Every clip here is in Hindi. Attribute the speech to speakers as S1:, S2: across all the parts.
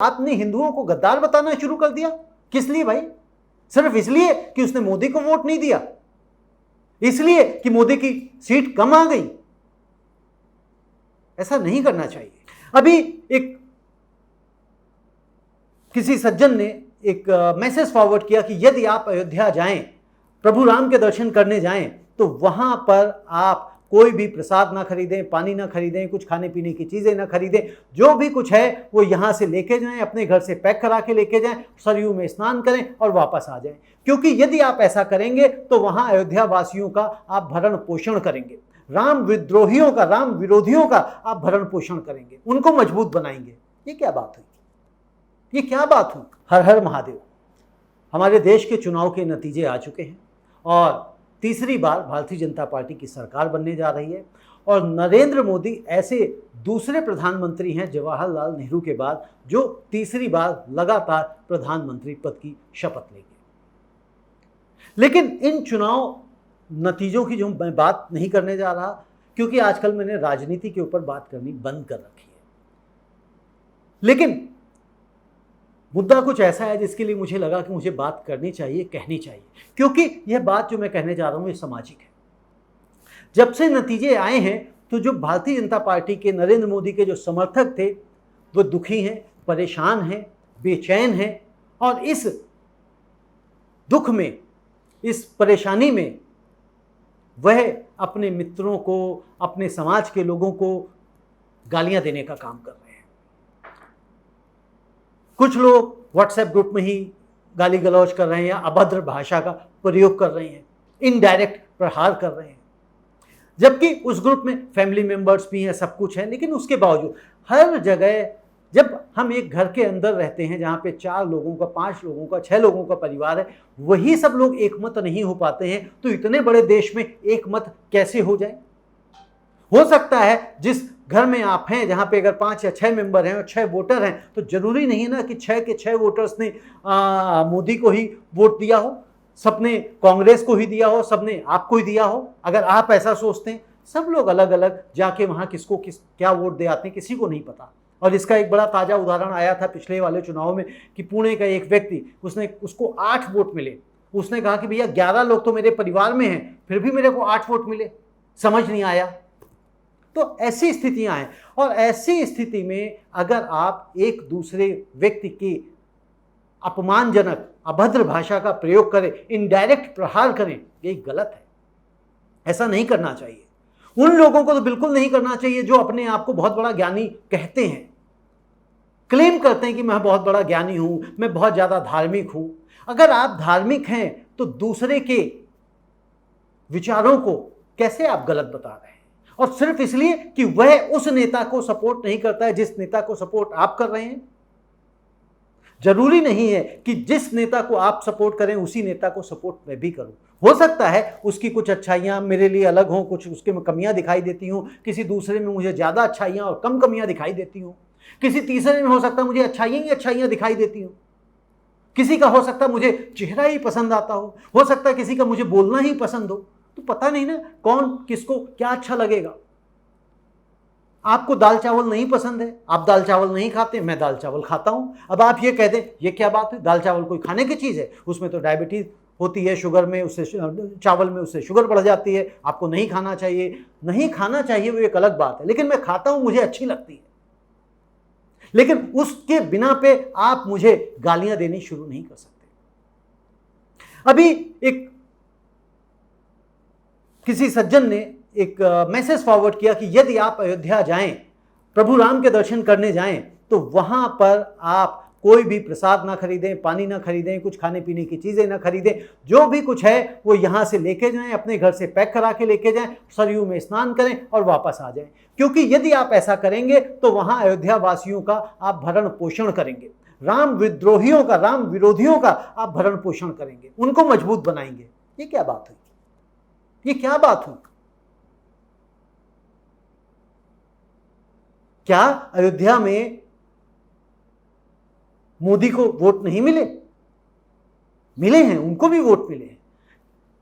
S1: आपने हिंदुओं को गद्दार बताना शुरू कर दिया। किस लिए भाई? सिर्फ इसलिए कि उसने मोदी को वोट नहीं दिया, इसलिए कि मोदी की सीट कम आ गई। ऐसा नहीं करना चाहिए। अभी एक किसी सज्जन ने एक मैसेज फॉरवर्ड किया कि यदि आप अयोध्या जाएं, प्रभु राम के दर्शन करने जाएं, तो वहां पर आप कोई भी प्रसाद ना खरीदें, पानी ना खरीदें, कुछ खाने पीने की चीजें ना खरीदें, जो भी कुछ है वो यहां से लेके जाएं, अपने घर से पैक करा के लेके जाएं, सरयू में स्नान करें और वापस आ जाएं। क्योंकि यदि आप ऐसा करेंगे तो वहां अयोध्या वासियों का आप भरण पोषण करेंगे, राम विद्रोहियों का, राम विरोधियों का आप भरण पोषण करेंगे, उनको मजबूत बनाएंगे। ये क्या बात हुई? ये क्या बात हुई? हर हर महादेव। हमारे देश के चुनाव के नतीजे आ चुके हैं और तीसरी बार भारतीय जनता पार्टी की सरकार बनने जा रही है और नरेंद्र मोदी ऐसे दूसरे प्रधानमंत्री हैं जवाहरलाल नेहरू के बाद जो तीसरी बार लगातार प्रधानमंत्री पद की शपथ लेंगे। लेकिन इन चुनाव नतीजों की जो मैं बात नहीं करने जा रहा, क्योंकि आजकल मैंने राजनीति के ऊपर बात करनी बंद कर रखी है। लेकिन मुद्दा कुछ ऐसा है जिसके लिए मुझे लगा कि मुझे बात करनी चाहिए, कहनी चाहिए, क्योंकि यह बात जो मैं कहने जा रहा हूं ये सामाजिक है। जब से नतीजे आए हैं तो जो भारतीय जनता पार्टी के, नरेंद्र मोदी के जो समर्थक थे वो दुखी हैं, परेशान हैं, बेचैन हैं और इस दुख में, इस परेशानी में वह अपने मित्रों को, अपने समाज के लोगों को गालियां देने का काम कर रहे हैं। कुछ लोग व्हाट्सएप ग्रुप में ही गाली गलौज कर रहे हैं या अभद्र भाषा का प्रयोग कर रहे हैं, इनडायरेक्ट प्रहार कर रहे हैं, जबकि उस ग्रुप में फैमिली मेंबर्स भी हैं, सब कुछ है। लेकिन उसके बावजूद हर जगह जब हम एक घर के अंदर रहते हैं जहाँ पे 4 लोगों का, 5 लोगों का, 6 लोगों का परिवार है, वही सब लोग एकमत नहीं हो पाते हैं, तो इतने बड़े देश में एकमत कैसे हो जाए? हो सकता है जिस घर में आप हैं, जहां पे अगर 5 या 6 मेंबर हैं और 6 वोटर हैं, तो जरूरी नहीं ना कि 6 के 6 वोटर्स ने मोदी को ही वोट दिया हो, सबने कांग्रेस को ही दिया हो, सबने आपको ही दिया हो। अगर आप ऐसा सोचते हैं, सब लोग अलग अलग जाके वहां किसको क्या वोट दे आते हैं, किसी को नहीं पता। और इसका एक बड़ा ताजा उदाहरण आया था पिछले वाले चुनाव में कि पुणे का एक व्यक्ति, उसको 8 वोट मिले। उसने कहा कि भैया 11 लोग तो मेरे परिवार में हैं, फिर भी मेरे को 8 वोट मिले, समझ नहीं आया। तो ऐसी स्थितियां हैं और ऐसी स्थिति में अगर आप एक दूसरे व्यक्ति की अपमानजनक, अभद्र भाषा का प्रयोग करें, इनडायरेक्ट प्रहार करें, ये गलत है। ऐसा नहीं करना चाहिए। उन लोगों को तो बिल्कुल नहीं करना चाहिए जो अपने आप को बहुत बड़ा ज्ञानी कहते हैं, क्लेम करते हैं कि मैं बहुत बड़ा ज्ञानी हूं, मैं बहुत ज्यादा धार्मिक हूं। अगर आप धार्मिक हैं तो दूसरे के विचारों को कैसे आप गलत बता रहे हैं? और सिर्फ इसलिए कि वह उस नेता को सपोर्ट नहीं करता है जिस नेता को सपोर्ट आप कर रहे हैं। जरूरी नहीं है कि जिस नेता को आप सपोर्ट करें उसी नेता को सपोर्ट मैं भी करूं। हो सकता है उसकी कुछ अच्छाइयां मेरे लिए अलग हों, कुछ उसके में कमियां दिखाई देती हूं, किसी दूसरे में मुझे ज्यादा अच्छाइयां और कम कमियां दिखाई देती हूं, किसी तीसरे में हो सकता है मुझे अच्छाइयां ही अच्छाइयां दिखाई देती हूं, किसी का हो सकता है मुझे चेहरा ही पसंद आता हो सकता है किसी का मुझे बोलना ही पसंद हो। तो पता नहीं ना कौन किसको क्या अच्छा लगेगा। आपको दाल चावल नहीं पसंद है, आप दाल चावल नहीं खाते, मैं दाल चावल खाता हूं। अब आप ये कह दें ये क्या बात है, दाल चावल कोई खाने की चीज है? उसमें तो डायबिटीज होती है, शुगर में, उससे चावल में उससे शुगर बढ़ जाती है, आपको नहीं खाना चाहिए। नहीं खाना चाहिए वो एक अलग बात है, लेकिन मैं खाता हूं, मुझे अच्छी लगती है। लेकिन उसके बिना पे आप मुझे गालियां देनी शुरू नहीं कर सकते। अभी एक किसी सज्जन ने एक मैसेज फॉरवर्ड किया कि यदि आप अयोध्या जाएं, प्रभु राम के दर्शन करने जाएं, तो वहां पर आप कोई भी प्रसाद ना खरीदें, पानी ना खरीदें, कुछ खाने पीने की चीजें ना खरीदें, जो भी कुछ है वो यहां से लेके जाएं, अपने घर से पैक करा के लेके जाएं, सरयू में स्नान करें और वापस आ जाएं। क्योंकि यदि आप ऐसा करेंगे तो वहां अयोध्या वासियों का आप भरण पोषण करेंगे, राम विद्रोहियों का, राम विरोधियों का आप भरण पोषण करेंगे, उनको मजबूत बनाएंगे। ये क्या बात हुई? ये क्या बात हुई? क्या अयोध्या में मोदी को वोट नहीं मिले? मिले हैं, उनको भी वोट मिले हैं।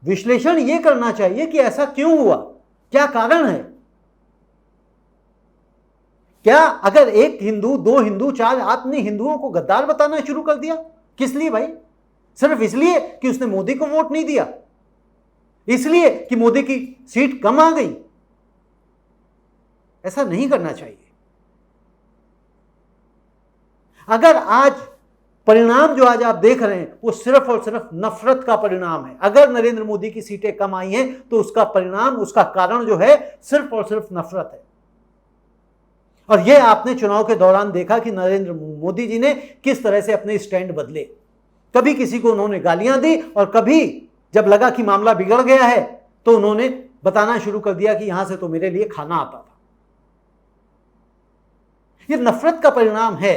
S1: विश्लेषण यह करना चाहिए कि ऐसा क्यों हुआ, क्या कारण है, क्या अगर एक हिंदू, दो हिंदू, चार, आपने हिंदुओं को गद्दार बताना शुरू कर दिया? किस लिए भाई? सिर्फ इसलिए कि उसने मोदी को वोट नहीं दिया, इसलिए कि मोदी की सीट कम आ गई? ऐसा नहीं करना चाहिए। अगर आज परिणाम जो आज आप देख रहे हैं वो सिर्फ और सिर्फ नफरत का परिणाम है। अगर नरेंद्र मोदी की सीटें कम आई हैं तो उसका परिणाम, उसका कारण जो है सिर्फ और सिर्फ नफरत है। और यह आपने चुनाव के दौरान देखा कि नरेंद्र मोदी जी ने किस तरह से अपने स्टैंड बदले। कभी किसी को उन्होंने गालियां दी और कभी जब लगा कि मामला बिगड़ गया है तो उन्होंने बताना शुरू कर दिया कि यहां से तो मेरे लिए खाना आता था। यह नफरत का परिणाम है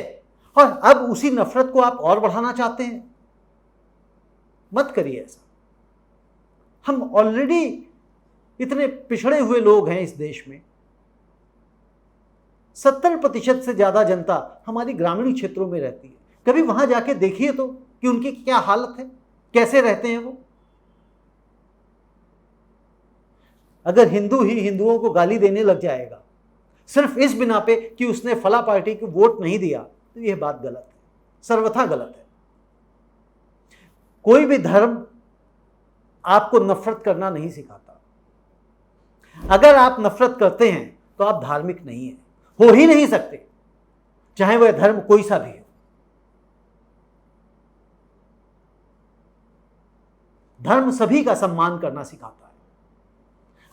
S1: और अब उसी नफरत को आप और बढ़ाना चाहते हैं। मत करिए ऐसा। हम ऑलरेडी इतने पिछड़े हुए लोग हैं इस देश में। 70% से ज्यादा जनता हमारी ग्रामीण क्षेत्रों में रहती है। कभी वहां जाके देखिए तो कि उनकी क्या हालत है, कैसे रहते हैं वो। अगर हिंदू ही हिंदुओं को गाली देने लग जाएगा सिर्फ इस बिना पे कि उसने फला पार्टी को वोट नहीं दिया तो यह बात गलत है, सर्वथा गलत है। कोई भी धर्म आपको नफरत करना नहीं सिखाता। अगर आप नफरत करते हैं तो आप धार्मिक नहीं हैं, हो ही नहीं सकते, चाहे वह धर्म कोई सा भी हो। धर्म सभी का सम्मान करना सिखाता है।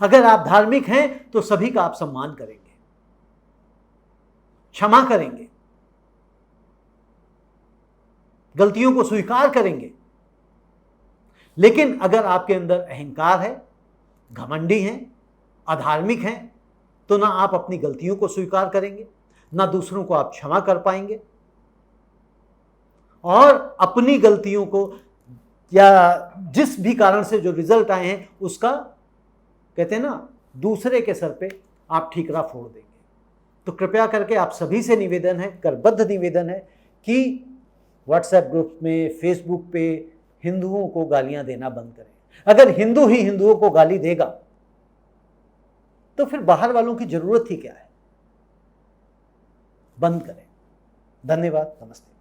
S1: अगर आप धार्मिक हैं तो सभी का आप सम्मान करेंगे, क्षमा करेंगे, गलतियों को स्वीकार करेंगे। लेकिन अगर आपके अंदर अहंकार है, घमंडी हैं, अधार्मिक हैं, तो ना आप अपनी गलतियों को स्वीकार करेंगे, ना दूसरों को आप क्षमा कर पाएंगे, और अपनी गलतियों को या जिस भी कारण से जो रिजल्ट आए हैं उसका, कहते हैं ना, दूसरे के सर पे आप ठीकरा फोड़ देंगे। तो कृपया करके आप सभी से निवेदन है, करबद्ध निवेदन है कि व्हाट्सएप ग्रुप में, फेसबुक पे हिंदुओं को गालियां देना बंद करें। अगर हिंदू ही हिंदुओं को गाली देगा तो फिर बाहर वालों की जरूरत ही क्या है? बंद करें। धन्यवाद, नमस्ते।